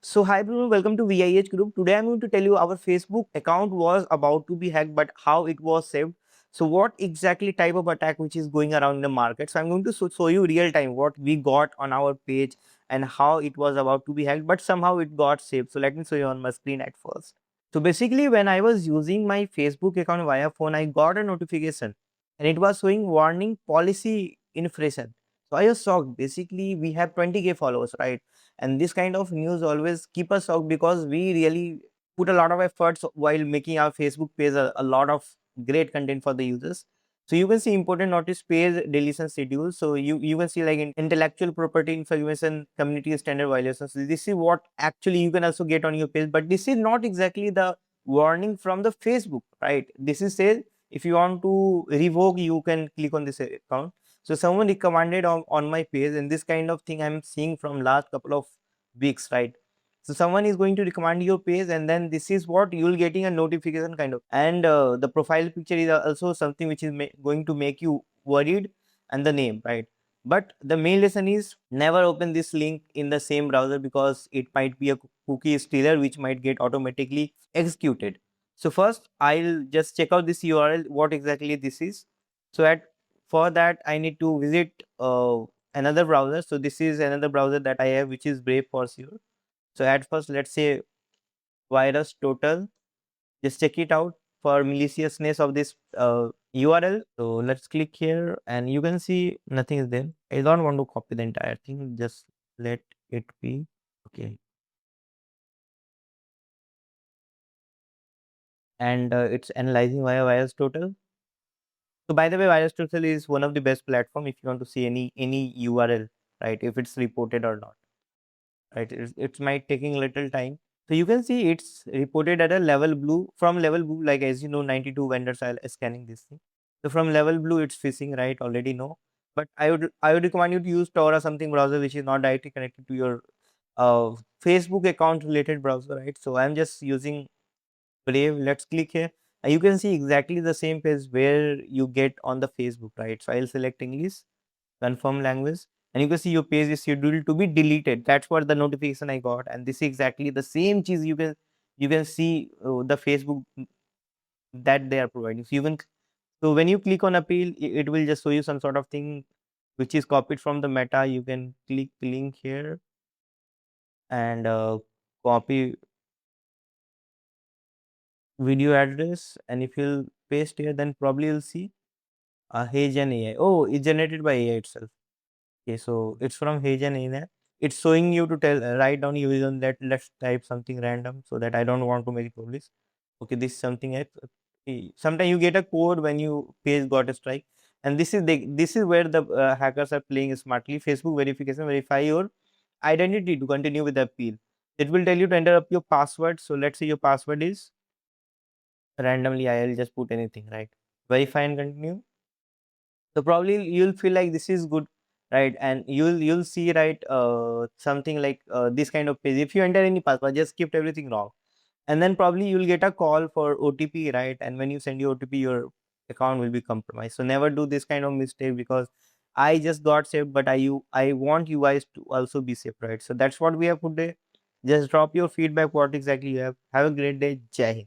So hi everyone, welcome to VIEH group. Today I'm going to tell you our Facebook account was about to be hacked, but how it was saved. So what exactly type of attack which is going around in the market. So I'm going to show you real time what we got on our page and how it was about to be hacked, but somehow it got saved. So let me show you on my screen at first. So basically when I was using my Facebook account via phone, I got a notification and it was showing warning policy infraction. So I was shocked. Basically we have 20K followers, right? And this kind of news always keep us out because we really put a lot of efforts while making our Facebook page a lot of great content for the users. So you can see important notice page deletion schedule. So you can see like intellectual property information community standard violations. So this is what actually you can also get on your page, but this is not exactly the warning from the Facebook, right? This is says if you want to revoke, you can click on this account. So someone recommended on my page, and this kind of thing I'm seeing from last couple of weeks, right? So someone is going to recommend your page, and then this is what you'll getting a notification kind of, and the profile picture is also something which is going to make you worried, and the name, right? But the main lesson is never open this link in the same browser because it might be a cookie stealer which might get automatically executed. So first I'll just check out this URL what exactly this is. So at for that I need to visit another browser. So this is another browser that I have which is Brave for sure. So at first let's say virus total, just check it out for maliciousness of this URL. So let's click here and you can see nothing is there. I don't want to copy the entire thing, just let it be. Okay. And it's analyzing via virus total. So by the way, virus total is one of the best platform if you want to see any URL, right? If it's reported or not, right? It might taking little time. So you can see it's reported at a level blue. From level blue, like as you know, 92 vendors are scanning this thing. So from level blue, it's phishing, right? Already know. But I would recommend you to use Tor or something browser which is not directly connected to your Facebook account related browser, right? So I'm just using Brave. Let's click here. You can see exactly the same page where you get on the Facebook, right? So I'll select English, confirm language, and you can see your page is scheduled to be deleted. That's what the notification I got, and this is exactly the same cheese you can see the Facebook that they are providing. So you can so when you click on appeal, it will just show you some sort of thing which is copied from the meta. You can click link here and copy video address, and if you'll paste here, then probably you'll see Hey Gen AI. Oh, it's generated by AI itself. Okay, so it's from Hey Gen AI. It's showing you to tell write down your vision that let's type something random so that I don't want to make it publish. Okay, this is something else. Okay, sometimes you get a code when you page got a strike, and this is where the hackers are playing smartly. Facebook verification verify your identity to continue with the appeal. It will tell you to enter up your password. So let's say your password is randomly. I'll just put anything, right? Verify and continue. So probably you'll feel like this is good, right? And you'll see, right, something like this kind of page. If you enter any password, just keep everything wrong, and then probably you'll get a call for OTP, right? And when you send your OTP, your account will be compromised. So never do this kind of mistake because I just got saved, but I want you guys to also be safe, right? So that's what we have put there. Just drop your feedback what exactly you have. Have a great day. Jai Hind.